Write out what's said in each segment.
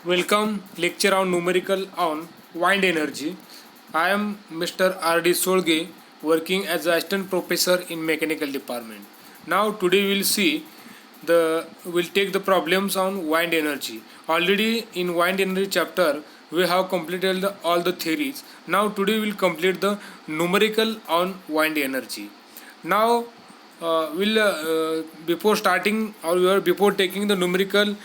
Welcome lecture on numerical on wind energy. I am Mr. R.D. Solge, working as assistant professor in mechanical department. Now today we'll take the problems on wind energy. Already in wind energy chapter we have completed all the theories. Now today we'll complete the numerical on wind energy. Now we'll before starting or before taking the numerical,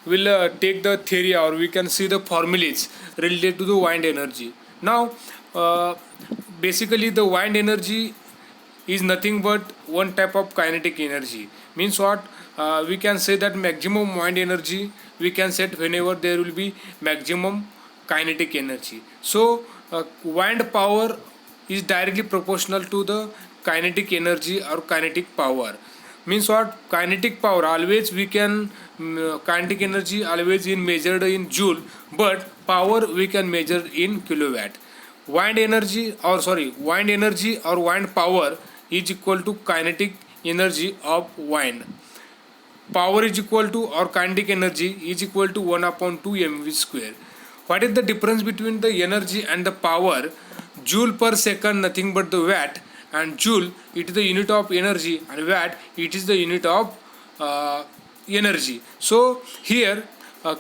we'll take the theory or we can see the formulas related to the wind energy. Now uh, basically the wind energy is nothing but one type of kinetic energy. Means what? We can say that maximum wind energy we can set whenever there will be maximum kinetic energy. So wind power is directly proportional to the kinetic energy or kinetic power. Means what? Kinetic power always we can kinetic energy always in measured in joule, but power we can measure in kilowatt. Wind energy or wind power is equal to kinetic energy of wind. Power is equal to or kinetic energy is equal to 1 upon 2 mv square. What is the difference between the energy and the power? Joule per second nothing but the watt, and joule it is the unit of energy and watt it is the unit of energy. So here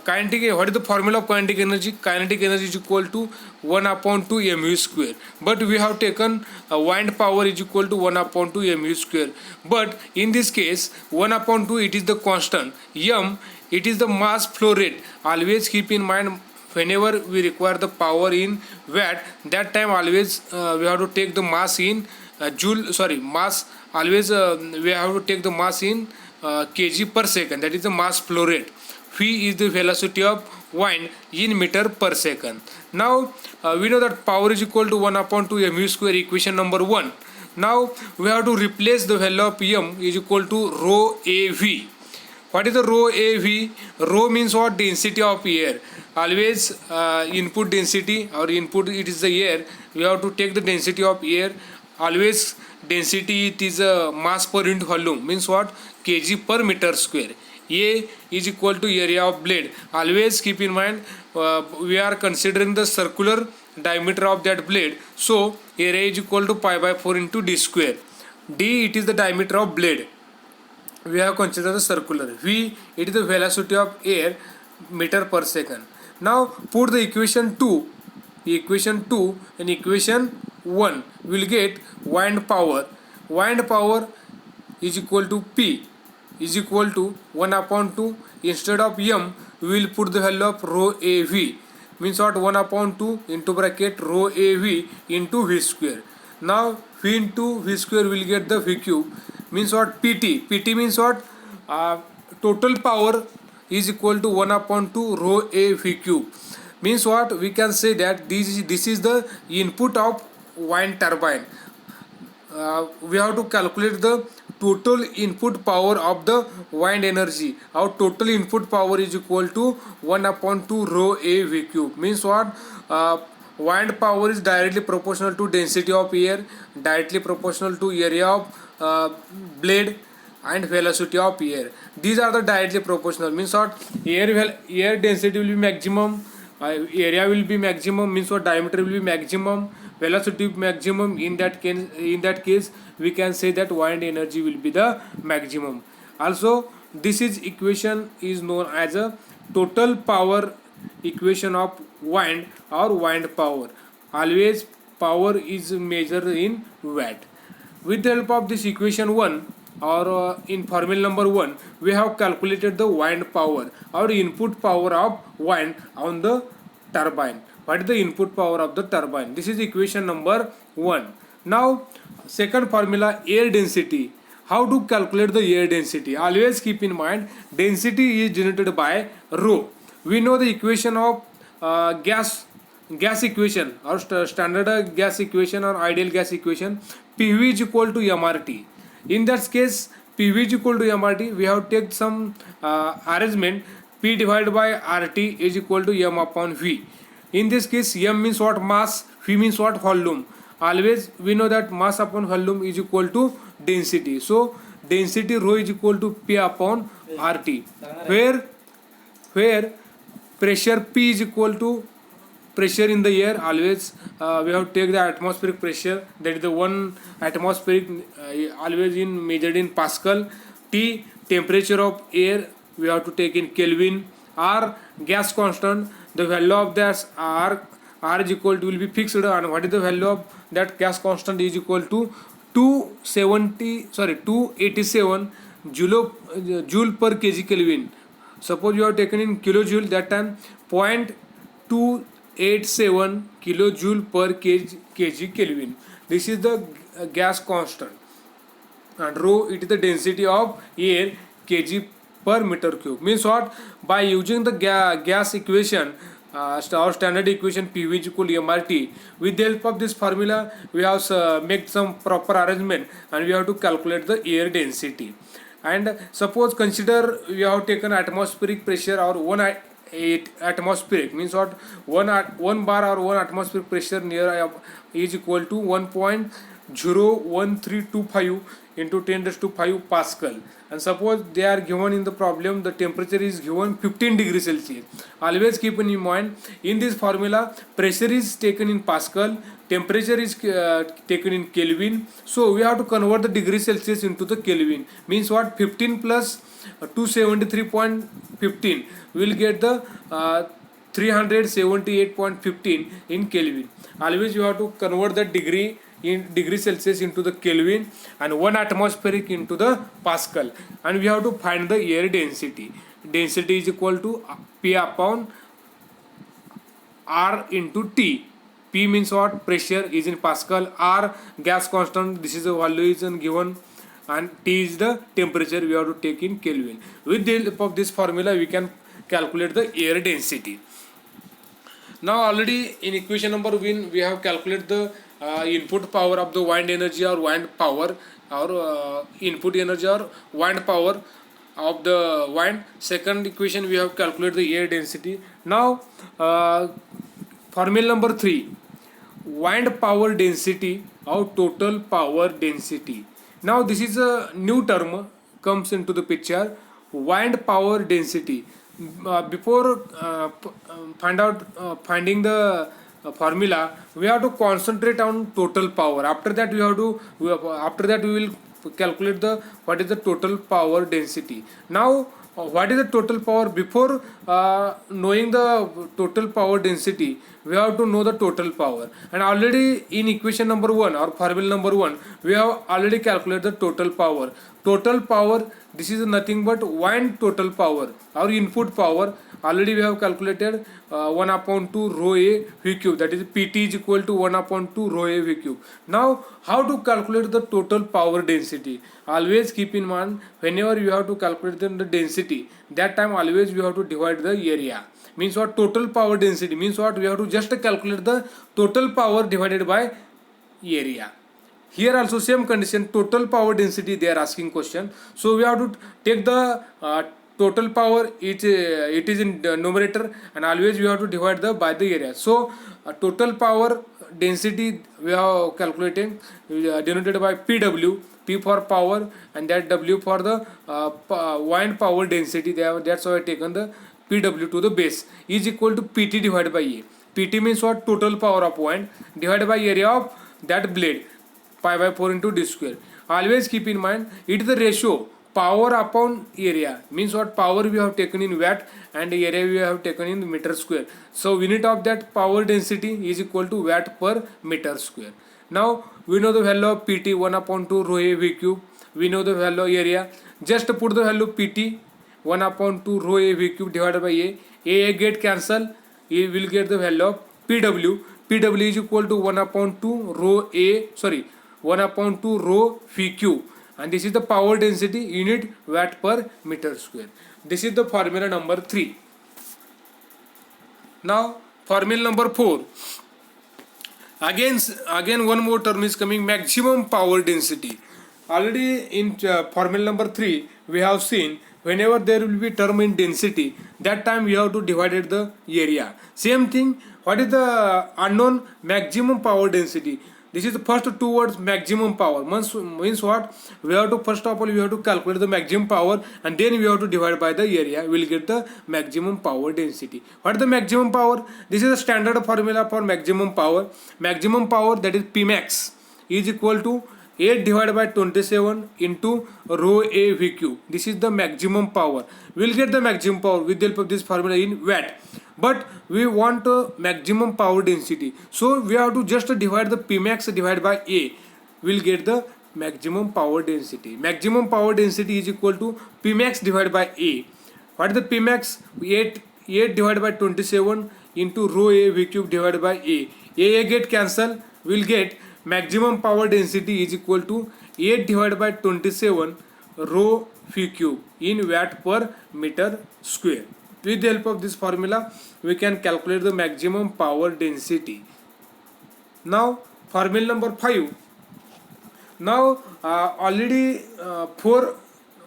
kinetic, what is the formula of kinetic energy? Kinetic energy is equal to 1 upon 2 mv square, but we have taken wind power is equal to 1 upon 2 mv square. But in this case 1 upon 2 it is the constant, m it is the mass flow rate. Always keep in mind whenever we require the power in watt, that time always we have to take the mass in mass always we have to take the mass in kg per second, that is the mass flow rate. V is the velocity of wind in meter per second. Now we know that power is equal to 1 upon 2 mu square, equation number 1. Now we have to replace the value of m is equal to rho av. What is the rho av? Rho means what? Density of air. Always input density or input it is the air, we have to take the density of air. Always density it is a mass per unit volume, means what? Kg per meter square. A is equal to area of blade. Always keep in mind we are considering the circular diameter of that blade, so area is equal to pi by 4 into d square. D it is the diameter of blade, we have considered the circular. V it is the velocity of air meter per second. Now put the equation 2 and equation 1, will get wind power. Wind power is equal to P is equal to 1 upon 2. Instead of m we will put the value of rho av, means what? 1 upon 2 into bracket rho av into v square. Now v into v square will get the v cube, means what? Pt means what? Total power is equal to 1 upon 2 rho a v cube, means what? We can say that this is the input of wind turbine. We have to calculate the total input power of the wind energy. Our total input power is equal to 1 upon 2 rho a v cube, means what? Wind power is directly proportional to density of air, directly proportional to area of blade and velocity of air. These are the directly proportional, means what? Air density will be maximum, area will be maximum, means what? Diameter will be maximum, velocity maximum. In that case we can say that wind energy will be the maximum. Also this is equation is known as a total power equation of wind or wind power. Always power is measured in watt. With the help of this equation 1 or in formula number 1, we have calculated the wind power or input power of wind on the turbine. What is the input power of the turbine? This is equation number 1. Now second formula, air density. How to calculate the air density? Always keep in mind density is denoted by rho. We know the equation of gas equation or standard gas equation or ideal gas equation. PV is equal to MRT. In that case PV is equal to MRT, we have taken some arrangement. P divided by RT is equal to M upon V. In this case M means what? Mass. V means what? Volume. Always we know that mass upon volume is equal to density, so density rho is equal to P upon RT, where pressure P is equal to pressure in the air. Always we have to take the atmospheric pressure, that is the one atmospheric, always in measured in Pascal. T, temperature of air, we have to take in Kelvin. R, gas constant, the value of that R is equal to, will be fixed, and what is the value of that gas constant is equal to 287 joule per kg Kelvin. Suppose you have taken in kilojoule, that time 0.287 kilojoule per kg Kelvin. This is the gas constant, and rho, it is the density of air kg per meter cube. Means what? By using the gas equation, our standard equation PV is equal to MRT, with the help of this formula we have make some proper arrangement, and we have to calculate the air density. And suppose consider we have taken atmospheric pressure, or 1 atmospheric, means what? 1 bar or 1 atmospheric pressure near is equal to 1.01325 into 10⁵ Pascal. And suppose they are given in the problem, the temperature is given 15 degrees Celsius. Always keep in mind, in this formula pressure is taken in Pascal, temperature is taken in Kelvin, so we have to convert the degree Celsius into the Kelvin. Means what? 15 plus 273.15, we will get the 378.15 in Kelvin. Always you have to convert the degree in degree Celsius into the Kelvin, and 1 atmospheric into the Pascal, and we have to find the air density. Density is equal to P upon R into T. P means what? Pressure is in Pascal. R, gas constant, this is the value is given, and T is the temperature we have to take in Kelvin. With the help of this formula we can calculate the air density. Now already in equation number 1 we have calculated the input power of the wind energy or wind power, or input energy or wind power of the wind. Second equation we have calculated the air density. Now formula number 3, wind power density or total power density. Now this is a new term comes into the picture, wind power density. Before finding the formula, we have to concentrate on total power. After that we will calculate the what is the total power density. Now what is the total power? Before knowing the total power density, we have to know the total power, and already in equation number 1 or formula number 1 we have already calculated the total power. Total power, this is nothing but wind total power, our input power. Already we have calculated 1/2 rho A V cube, that is PT is equal to 1/2 rho A V cube. Now how to calculate the total power density? Always keep in mind, whenever you have to calculate the density, that time always we have to divide the area. Means what? Total power density means what? We have to just calculate the total power divided by area. Here also same condition, total power density they are asking question, so we have to take the total power, it is in the numerator, and always we have to divide the by the area. So total power density we have calculated denoted by PW, P for power and that W for the wind power density. That's why I taken the PW to the base is equal to PT divided by A. PT means what? Total power of wind divided by area of that blade, pi/4 into d square. Always keep in mind, it is the ratio power upon area. Means what? Power we have taken in watt and area we have taken in meter square. So unit of that power density is equal to watt per meter square. Now we know the value of PT 1/2 rho A V cube. We know the value of area. Just put the value PT 1/2 rho A V cube divided by A. A get cancel. You will get the value of PW. PW is equal to 1/2 rho A. 1/2 rho V cube. And this is the power density unit watt per meter square. This is the formula number 3. Now formula number 4. Again one more term is coming, maximum power density. Already in formula number 3 we have seen, whenever there will be term in density, that time we have to divide the area. Same thing, what is the unknown maximum power density? This is the first two words, maximum power. Means what? We have to, first of all, we have to calculate the maximum power, and then we have to divide by the area. We will get the maximum power density. What is the maximum power? This is a standard formula for maximum power. Maximum power, that is Pmax, is equal to 8 divided by 27 into rho A V cube. This is the maximum power. We will get the maximum power with the help of this formula in watt. But we want maximum power density. So we have to just divide the Pmax divided by A. We will get the maximum power density. Maximum power density is equal to Pmax divided by A. What is the Pmax? 8 divided by 27 into rho A V cube divided by A. A get cancel. We will get maximum power density is equal to 8 divided by 27 rho V cube in watt per meter square. With the help of this formula, we can calculate the maximum power density. Now, formula number 5. Now, already 4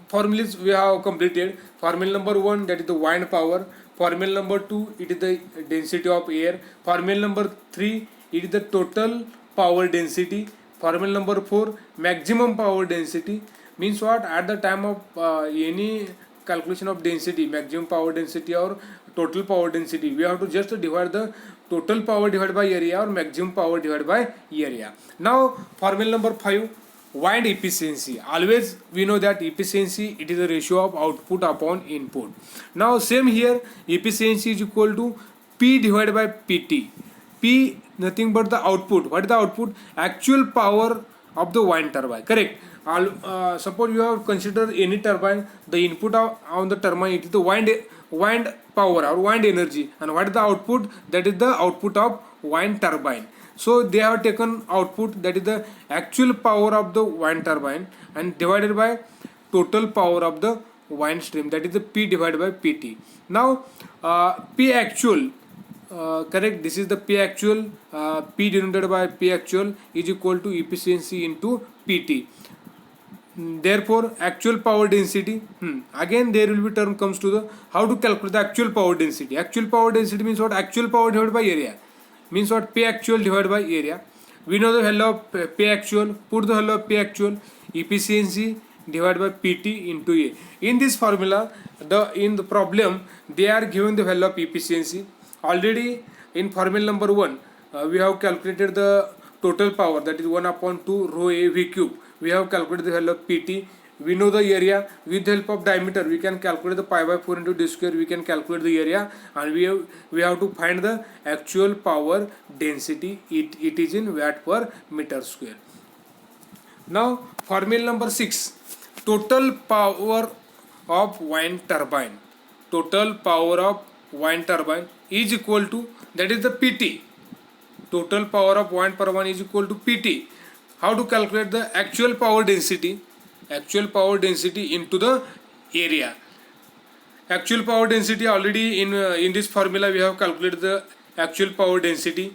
formulas we have completed. Formula number 1, that is the wind power. Formula number 2, it is the density of air. Formula number 3, it is the total power density. Formula number 4, maximum power density. Means what? At the time of any calculation of density, maximum power density or total power density, we have to just divide the total power divided by area or maximum power divided by area. Now, formula number 5, wind efficiency. Always we know that efficiency, it is a ratio of output upon input. Now same here, efficiency is equal to P divided by PT. P nothing but the output. What is the output? Actual power of the wind turbine. Correct. Suppose you have considered any turbine, the input on the turbine, it is the wind power or wind energy, and what is the output? That is the output of wind turbine. So they have taken output, that is the actual power of the wind turbine, and divided by total power of the wind stream, that is the P divided by PT. Now P actual, correct, this is the P actual, P denoted by P actual is equal to efficiency into PT. Therefore actual power density, again there will be term comes to the how to calculate the actual power density. Actual power density means what? Actual power divided by area. Means what? P actual divided by area. We know the value of P actual. Put the value of P actual, efficiency divided by PT into A. In this formula, in the problem, they are given the value of efficiency. Already in formula number 1, we have calculated the total power, that is 1/2 rho A V cube. We have calculated the value of PT. We know the area. With the help of diameter, we can calculate the pi by 4 into d square. We can calculate the area, and we have to find the actual power density. It is in watt per meter square. Now formula number 6, total power of wind turbine. Total power of wind turbine is equal to, that is the PT. Total power of wind turbine is equal to PT. How to calculate the actual power density? Actual power density into the area. Actual power density, already in this formula we have calculated the actual power density.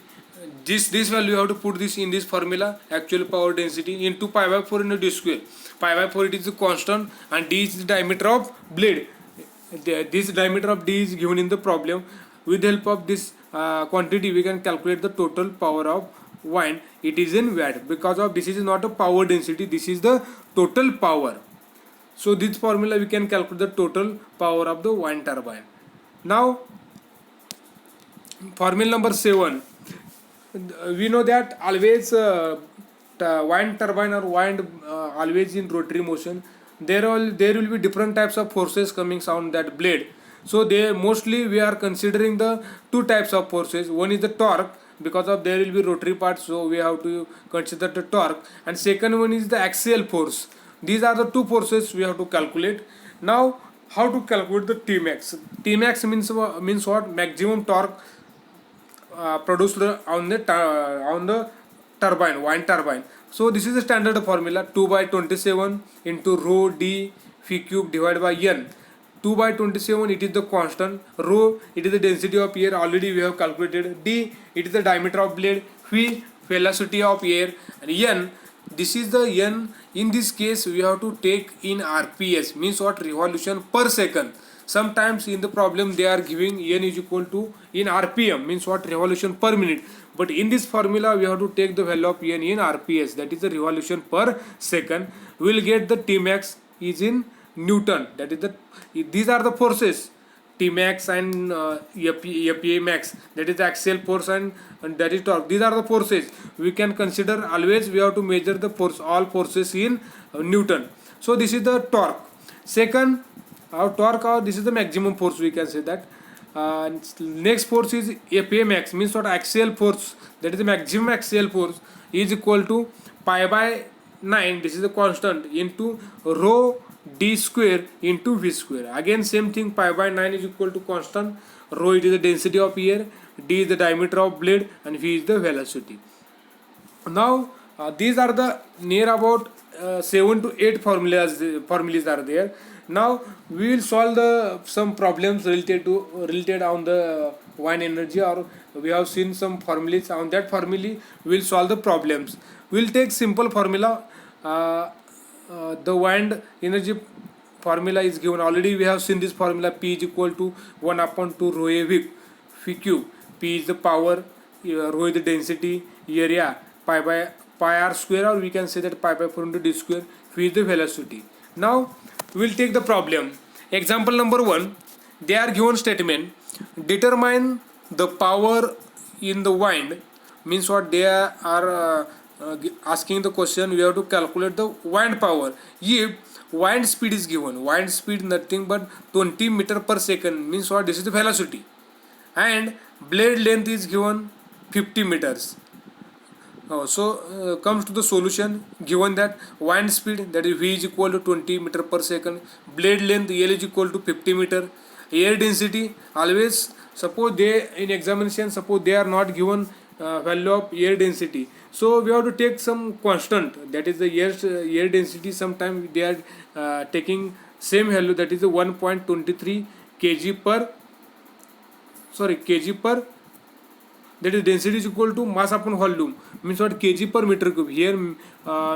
This value you have to put this in this formula, actual power density into pi by 4 into d square. Pi by 4, it is the constant, and d is the diameter of blade. This diameter of d is given in the problem. With the help of this quantity, we can calculate the total power of wind. It is in watt. Because of this is not a power density, this is the total power. So this formula we can calculate the total power of the wind turbine. Now formula number 7, we know that always wind turbine or wind always in rotary motion. There will be different types of forces coming on that blade. So they mostly we are considering the two types of forces. One is the torque, because of there will be rotary parts, so we have to consider the torque, and second one is the axial force. These are the two forces we have to calculate. Now how to calculate the Tmax? Tmax means what? Maximum torque produced on the turbine, wind turbine. So this is the standard formula, 2 by 27 into rho d phi cube divided by n. 2 by 27, it is the constant. Rho, it is the density of air, already we have calculated. D, it is the diameter of blade. Phi, velocity of air. And n, this is the n. In this case we have to take in RPS, means what? Revolution per second. Sometimes in the problem they are giving n is equal to in rpm, means what, revolution per minute. But in this formula we have to take the value of n in rps, that is the revolution per second. We will get the tmax is in newton, that is the, these are the forces, Tmax and FPA max, that is the axial force, and that is torque. These are the forces. We can consider always we have to measure the force, all forces in Newton. So this is the torque. Second, our torque, or this is the maximum force, we can say that. Next force is FPA max, means what, axial force, that is the maximum axial force, is equal to pi by 9, this is the constant, into rho d square into v square. Again same thing, pi by 9 is equal to constant, rho it is the density of air, d is the diameter of blade, and v is the velocity. Now these are the near about 7 to 8 formulas are there. Now we will solve the some problems related on the wind energy, or we have seen some formulas. On that formula we will solve the problems. We will take simple formula. The wind energy formula is given already. We have seen this formula. P is equal to 1 upon 2 rho a v cube. P is the power, rho is the density, area, pi r square, or we can say that pi by 4 into d square. V is the velocity. Now we will take the problem. Example number 1. They are given statement. Determine the power in the wind, means what, they are asking the question. We have to calculate the wind power. If wind speed is given, wind speed nothing but 20 meter per second, means what, this is the velocity, and blade length is given 50 meters. So comes to the solution. Given that wind speed, that is v is equal to 20 meter per second, blade length L is equal to 50 meter, air density, always suppose they in examination, suppose they are not given value of air density, so we have to take some constant, that is the air density. Sometimes they are taking same value, that is the 1.23 kg per, that is density is equal to mass upon volume, means what, kg per meter cube. Here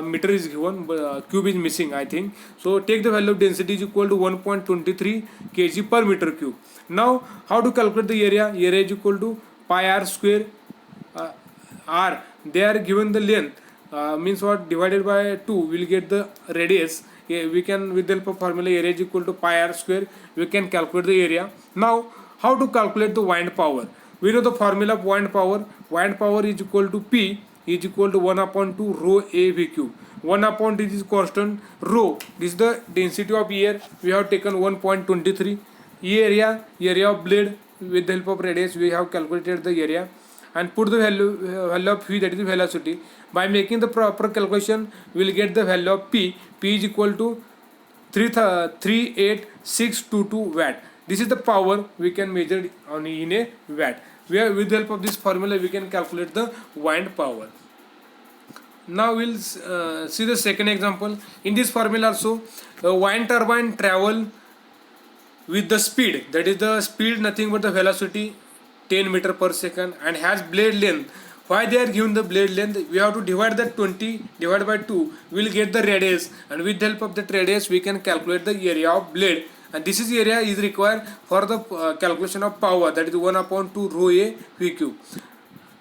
meter is given, cube is missing, I think. So take the value of density is equal to 1.23 kg per meter cube. Now how to calculate the area? Area is equal to pi r square, r, they are given the length, means what, divided by 2, we will get the radius. We can, with the help of formula, area is equal to pi r square, we can calculate the area. Now how to calculate the wind power? We know the formula of wind power. Wind power is equal to P is equal to 1 upon 2 rho a v cube. 1 upon this is constant, rho, this is the density of air, we have taken 1.23. Area of blade, with the help of radius we have calculated the area, and put the value of v, that is the velocity. By making the proper calculation, we will get the value of P. P is equal to 38622 watt. This is the power we can measure on in a watt. With the help of this formula we can calculate the wind power. Now we'll see the second example. In this formula also, the wind turbine travel with the speed, that is the speed nothing but the velocity, 10 meter per second, and has blade length. Why they are given the blade length? We have to divide that 20 divided by 2, we will get the radius, and with the help of that radius we can calculate the area of blade, and this is area is required for the calculation of power, that is 1 upon 2 rho a v cube.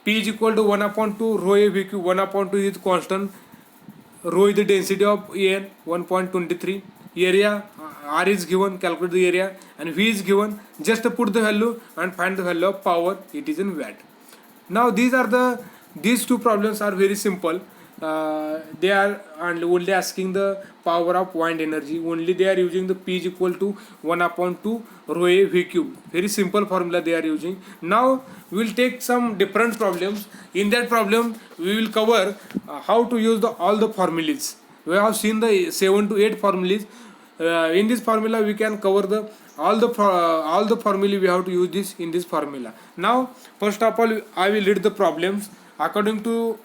P is equal to 1 upon 2 rho a v cube. 1 upon 2 is constant, rho is the density of air, 1.23. Area r is given, calculate the area, and v is given, just put the value and find the value of power, it is in watt. Now these two problems are very simple. They are only asking the power of wind energy, only they are using the P is equal to 1 upon 2 rho a v cube. Very simple formula they are using. Now we will take some different problems. In that problem we will cover how to use all the formulas. We have seen the 7 to 8 formulas. In this formula we can cover all the formula we have to use this in this formula. Now first of all I will read the problems according to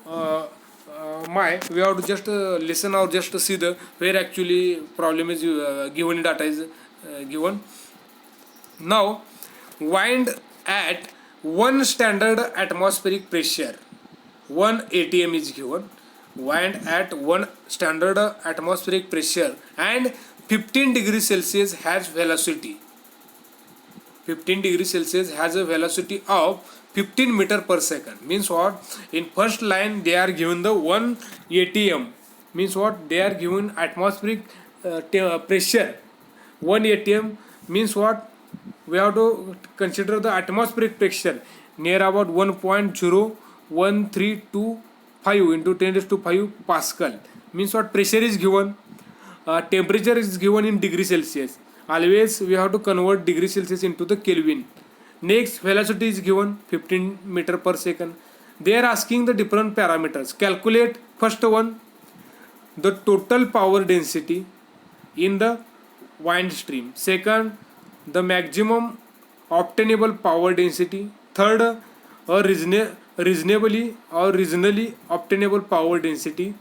we have to just listen or just see the where actually problem is given, data is given. Now wind at 1 standard atmospheric pressure, 1 atm is given. Wind at 1 standard atmospheric pressure and 15 degrees Celsius has velocity. 15 degrees Celsius has a velocity of 15 meter per second. Means what? In first line they are given the 1 atm. Means what? They are given atmospheric pressure 1 atm. Means what? We have to consider the atmospheric pressure near about 1.01325 into 10 raised to 5 Pascal. Means what? Pressure is given, temperature is given in degree Celsius. Always we have to convert degree Celsius into the Kelvin. Next, velocity is given 15 meter per second. They are asking the different parameters. Calculate first one, the total power density in the wind stream. Second, the maximum obtainable power density. Third, a reasonably or regionally obtainable power density.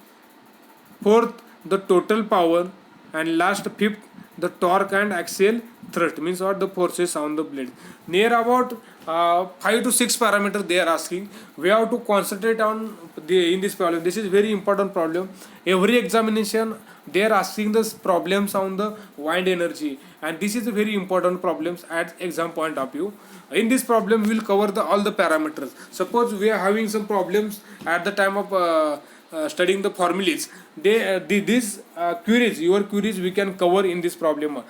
Fourth, the total power. And last, fifth, the torque and axial thrust. Means what? The forces on the blade. Near about 5 to 6 parameters they are asking. We have to concentrate on in this problem. This is very important problem. Every examination they are asking the problems on the wind energy, and this is a very important problems at exam point of view. In this problem we will cover all the parameters. Suppose we are having some problems at the time of studying the formulas. These queries, your queries, we can cover in this problem.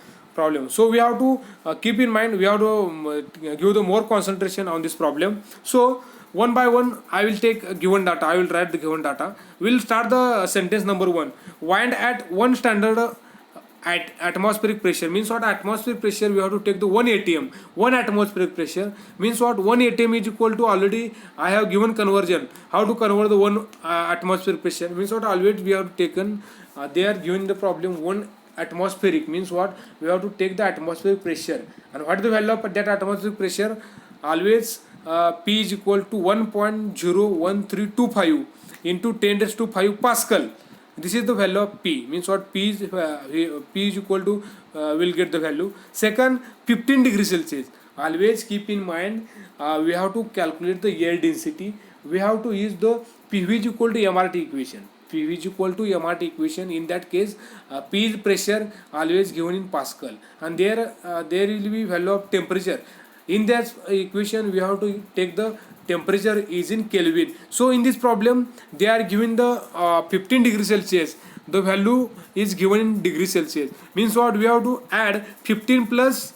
So we have to keep in mind, we have to give the more concentration on this problem. So one by one I will take given data, I will write the given data. We will start the sentence number 1. Wind at 1 standard at atmospheric pressure. Means what? Atmospheric pressure we have to take the 1 atm. 1 atmospheric pressure means what? 1 atm is equal to, already I have given conversion how to convert the 1 atmospheric pressure. Means what? Always we have taken they are given the problem 1 atmospheric. Means what? We have to take the atmospheric pressure, and what is the value of that atmospheric pressure? Always P is equal to 1.01325 into 10 raised to 5 Pascal. This is the value of P. Means what? P is equal to will get the value. Second, 15 degrees Celsius. Always keep in mind we have to calculate the air density. We have to use the PV is equal to MRT equation. PV is equal to MRT equation. In that case, P is pressure, always given in Pascal, and there will be value of temperature. In that equation we have to take the temperature is in Kelvin. So in this problem they are given the 15 degrees Celsius. The value is given in degree Celsius. Means what? We have to add 15 plus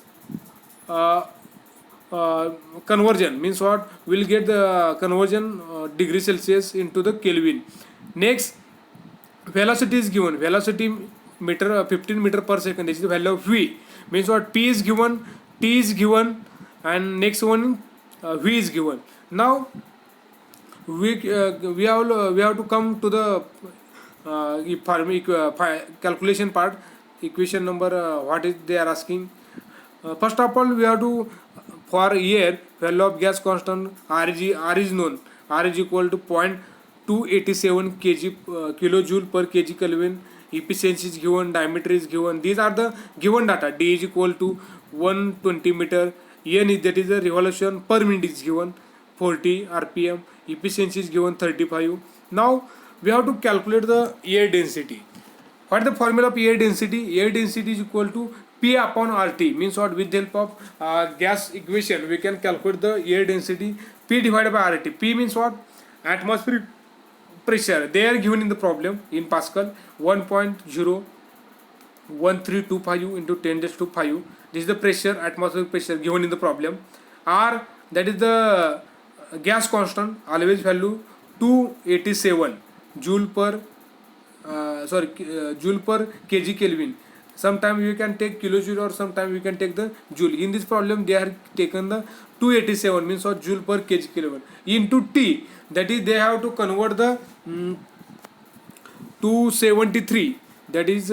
conversion. Means what? We will get the conversion degree Celsius into the Kelvin. Next, velocity is given. Velocity meter 15 meter per second. This is the value of V. Means what? P is given, T is given, and next one V is given. Now we have to come to the calculation part. Equation number what is they are asking. First of all, we have to, for air, value of gas constant R is known. R is equal to 0.287 kilojoule per kg Kelvin. Efficiency is given, diameter is given. These are the given data. D is equal to 120 meter. N is, that is the revolution per minute, is given 40 rpm. Efficiency is given 35. Now we have to calculate the air density. What is the formula of air density? Air density is equal to P upon RT. Means what? With the help of gas equation we can calculate the air density. P divided by RT. P means what? Atmospheric pressure. They are given in the problem in Pascal, 1.01325 into 10 raised to 5. This is the pressure, atmospheric pressure given in the problem. R, that is the gas constant, always value 287 joule per joule per kg Kelvin. Sometimes you can take kilojoule or sometimes you can take the joule. In this problem they are taken the 287, means what? Joule per kg Kelvin, into T, that is they have to convert the 273, that is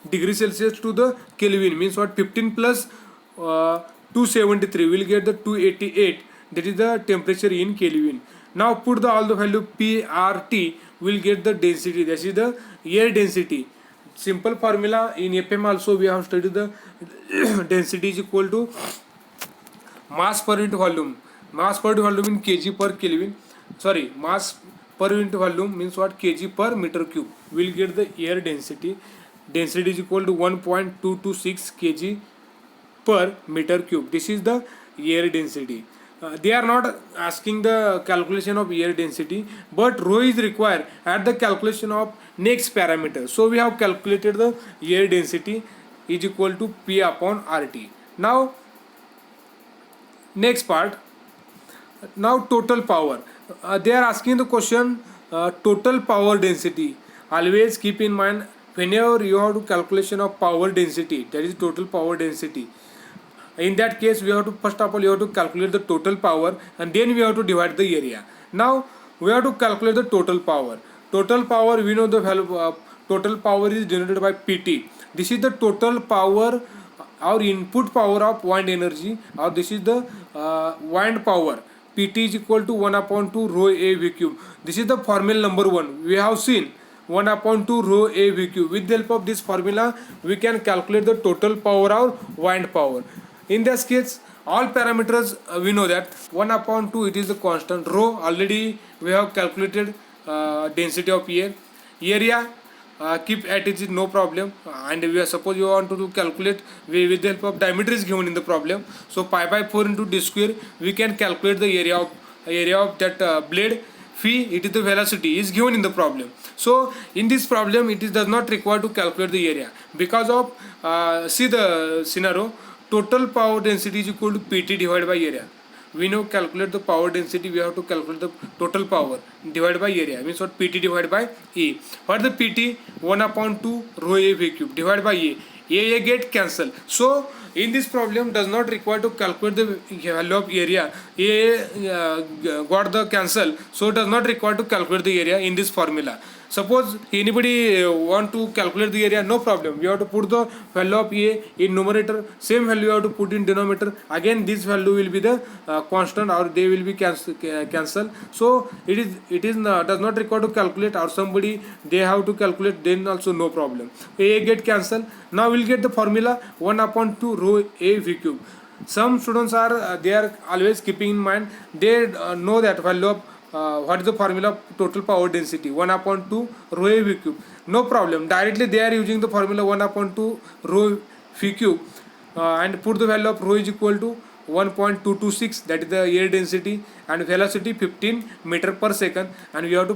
degree Celsius to the Kelvin. Means what? 15 plus 273 will get the 288, that is the temperature in Kelvin. Now put the all the value P R T, will get the density, that is the air density. Simple formula in FM also we have studied the density is equal to mass per unit volume. Mass per unit volume in kg per Kelvin. Sorry, mass per unit volume means what? Kg per meter cube. We will get the air density. Density is equal to 1.226 kg per meter cube. This is the air density. They are not asking the calculation of air density, but rho is required at the calculation of next parameter. So we have calculated the air density is equal to P upon RT. Now next part, now total power. They are asking the question total power density. Always keep in mind, whenever you have to calculation of power density, that is total power density, in that case we have to, first of all you have to calculate the total power, and then we have to divide the area. Now we have to calculate the total power. Total power, we know the value of total power is denoted by PT. This is the total power, our input power of wind energy, or this is the wind power. PT is equal to 1 upon 2 rho A V cube. This is the formula number 1. We have seen 1 upon 2 rho A V cube. With the help of this formula, we can calculate the total power or wind power. In this case, all parameters we know that 1 upon 2 it is the constant. Rho already we have calculated density of air. Area keep at it is no problem, and we are suppose you want to calculate with the help of diameter is given in the problem. So pi by 4 into d square we can calculate the area of that blade. Phi, it is the velocity is given in the problem. So in this problem it is does not require to calculate the area because of see the scenario, total power density is equal to PT divided by area. We know calculate the power density, we have to calculate the total power divided by area, means what, PT divided by E. What the PT? 1 upon 2 rho A V cube divided by A get cancel. So in this problem does not require to calculate the value of area. Got the cancel, so does not require to calculate the area in this formula. Suppose anybody want to calculate the area, no problem. We have to put the value of A in numerator, same value you have to put in denominator. Again this value will be the constant, or they will be cancel. So it is does not require to calculate, or somebody they have to calculate, then also no problem. A get cancel. Now we'll get the formula 1 upon 2 rho A V cube. Some students are they are always keeping in mind, they know that value of what is the formula of total power density, 1 upon 2 rho A V cube. No problem, directly they are using the formula 1 upon 2 rho V cube and put the value of rho is equal to 1.226, that is the air density, and velocity 15 meter per second, and we have to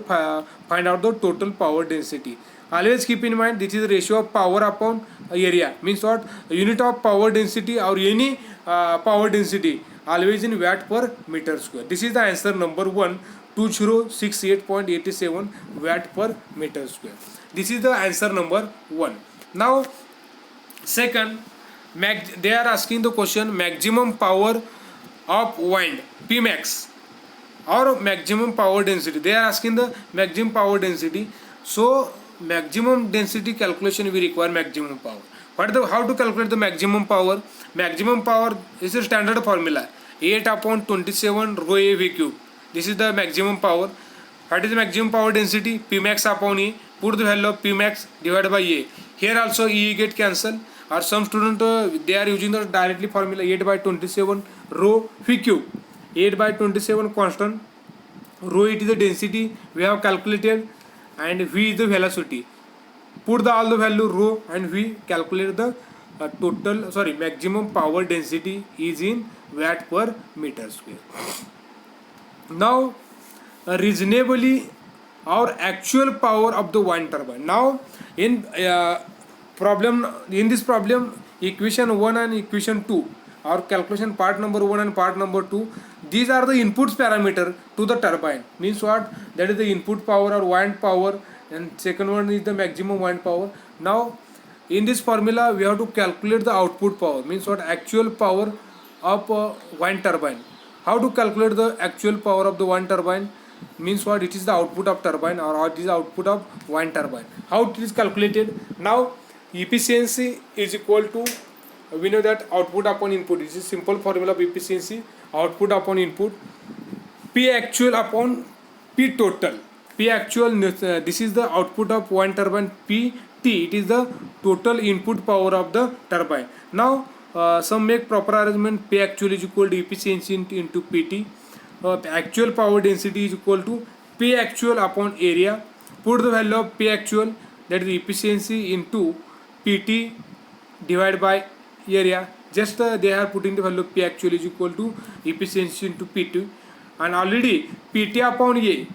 find out the total power density. Always keep in mind, this is the ratio of power upon area, means what, unit of power density or any power density always in watt per meter square. This is the answer number 1, 2068.87 watt per meter square. This is the answer number 1. Now second, they are asking the question maximum power of wind, Pmax, or maximum power density. They are asking the maximum power density. So maximum density calculation we require maximum power. How to calculate the maximum power? Maximum power is a standard formula, 8 upon 27 rho A V cube. This is the maximum power. What is the maximum power density? Pmax upon E. Put the value of Pmax divided by A. Here also E get cancel. Or some student they are using the directly formula 8 by 27 rho V cube. 8 by 27 constant. Rho it is the density we have calculated, and V is the velocity. Put the all the value rho and V, calculate the maximum power density is in watt per meter square. Now reasonably our actual power of the wind turbine. Now in this problem, equation 1 and equation 2, our calculation part number 1 and part number 2, these are the inputs parameter to the turbine. Means what, that is the input power or wind power, and second one is the maximum wind power. Now in this formula we have to calculate the output power, means what, actual power of wind turbine. How to calculate the actual power of the wind turbine? Means what, it is the output of turbine, or it is the output of wind turbine. How it is calculated? Now efficiency is equal to, we know that output upon input. This is simple formula of efficiency, output upon input, P actual upon P total. P actual, this is the output of wind turbine. P T, it is the total input power of the turbine. Now some make proper arrangement, P actual is equal to efficiency into PT. Actual power density is equal to P actual upon area. Put the value of P actual, that is efficiency, into PT divided by area. just they are putting the value of P actual is equal to efficiency into P2, and already PT upon A,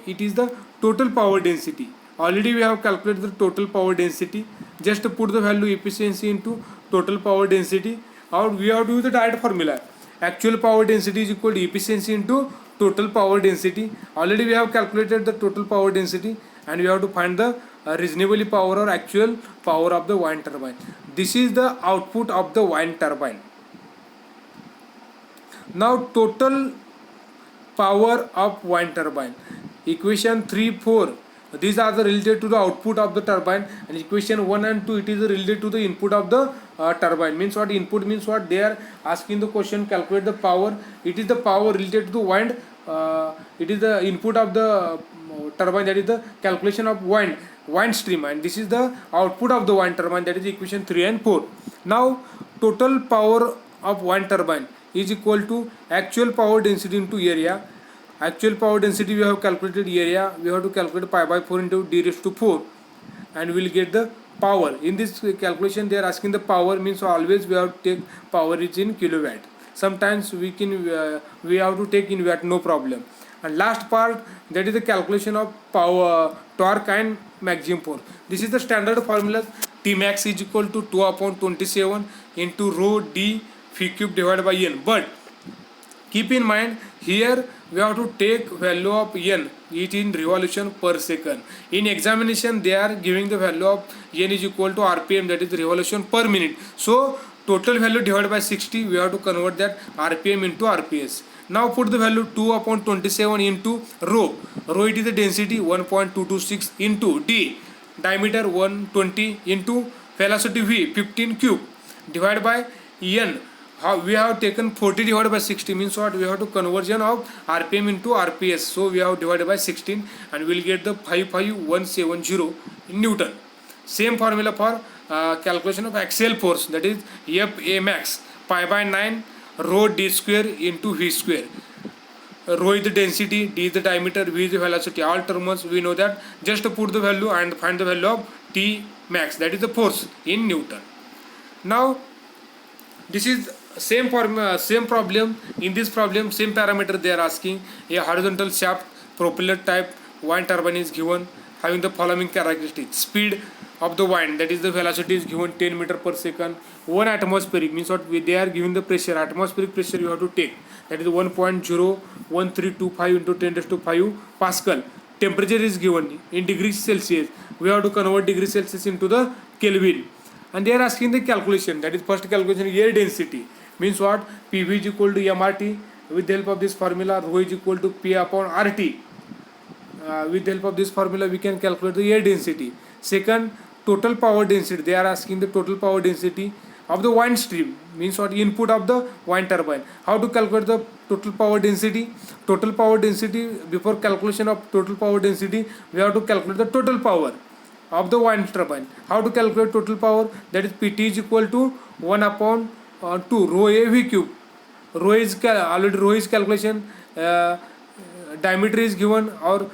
it is the total power density. Already we have calculated the total power density. Just put the value efficiency into total power density, or we have to use the direct formula. Actual power density is equal to efficiency into total power density. Already we have calculated the total power density, and we have to find the reasonably power or actual power of the wind turbine. This is the output of the wind turbine. Now total power of wind turbine, equation 3, 4, these are the related to the output of the turbine, and equation 1 and 2, it is related to the input of the turbine. Means what? Input means what? They are asking the question, calculate the power. It is the power related to the wind, it is the input of the turbine, that is the calculation of wind stream, and this is the output of the wind turbine, that is equation 3 and 4. Now total power of wind turbine is equal to actual power density into area. Actual power density we have calculated, area we have to calculate pi by 4 into d raised to 4, and we will get the power. In this calculation they are asking the power, means always we have to take power is in kilowatt. Sometimes we have to take in watt, no problem. And last part, that is the calculation of power, torque and maximum force. This is the standard formula. Tmax is equal to 2 upon 27 into rho d phi cube divided by n. But keep in mind, here we have to take value of n, it in revolution per second. In examination they are giving the value of n is equal to rpm, that is revolution per minute. So total value divided by 60, we have to convert that rpm into rps. Now put the value 2 upon 27 into rho. Rho, it is the density 1.226 into d, diameter 120 into velocity v 15 cube, divided by n. How we have taken 40 divided by 60, means what? We have to conversion of rpm into rps. So we have divided by 16, and we will get the 55170 in Newton. Same formula for calculation of axial force, that is Fa max pi by 9 rho d square into v square. Rho is the density, d is the diameter, v is the velocity. All terms we know that. Just put the value and find the value of T max, that is the force in Newton. Now this is same problem. In this problem, same parameter they are asking. A horizontal shaft propeller type wind turbine is given, having the following characteristics. Speed of the wind, that is the velocity, is given 10 meter per second. 1 atmospheric, means what? They are giving the pressure, atmospheric pressure you have to take, that is 1.01325 into 10 raised to 5 Pascal. Temperature is given in degrees Celsius. We have to convert degrees Celsius into the Kelvin. And they are asking the calculation, that is first calculation, air density. Means what? PV is equal to MRT. With the help of this formula, rho is equal to P upon RT. With the help of this formula, we can calculate the air density. Second, total power density. They are asking the total power density of the wind stream. Means what? Input of the wind turbine. How to calculate the total power density? Total power density, before calculation of total power density, we have to calculate the total power of the wind turbine. How to calculate total power? That is PT is equal to 1 upon 2 rho a v cube. Rho is already rho is calculation. Diameter is given, or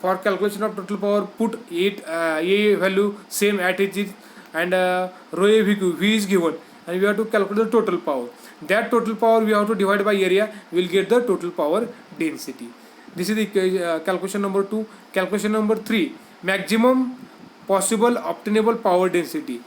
for calculation of total power, put 8 a value same at it is, and rho a v cube, v is given, and we have to calculate the total power. That total power we have to divide by area. We will get the total power density. This is the calculation number 2. Calculation number 3, maximum possible obtainable power density.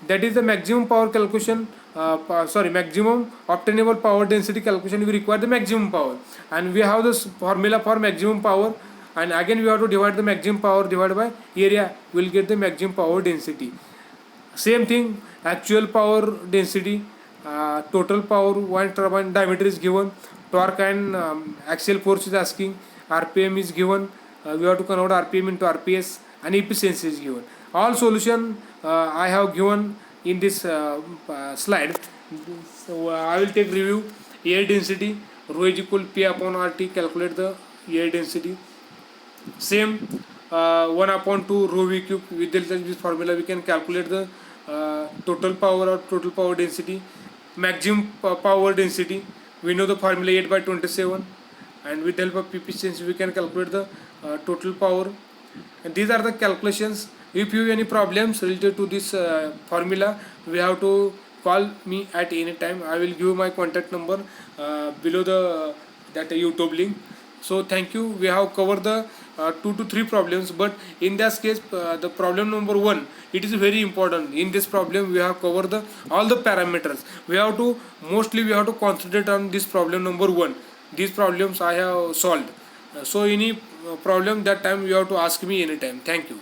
That is the maximum power calculation, maximum obtainable power density calculation. We require the maximum power, and we have this formula for maximum power, and again we have to divide the maximum power divided by area. We will get the maximum power density. Same thing, actual power density, total power wind turbine diameter is given, torque and axial force is asking, rpm is given, we have to convert rpm into rps, and efficiency is given. All solution I have given in this slide. So I will take review. Air density, rho is equal P upon RT, calculate the air density. Same 1 upon 2 rho v cube. With this formula we can calculate the total power or total power density. Maximum power density, we know the formula 8 by 27, and with the help of efficiency we can calculate the total power. And these are the calculations. If you have any problems related to this formula, we have to call me at any time. I will give my contact number below the that YouTube link. So thank you. We have covered the 2 to 3 problems, but in this case the problem number 1, it is very important. In this problem we have covered the all the parameters. We have to mostly we have to concentrate on this problem number 1. These problems I have solved. So any problem that time you have to ask me anytime. Thank you.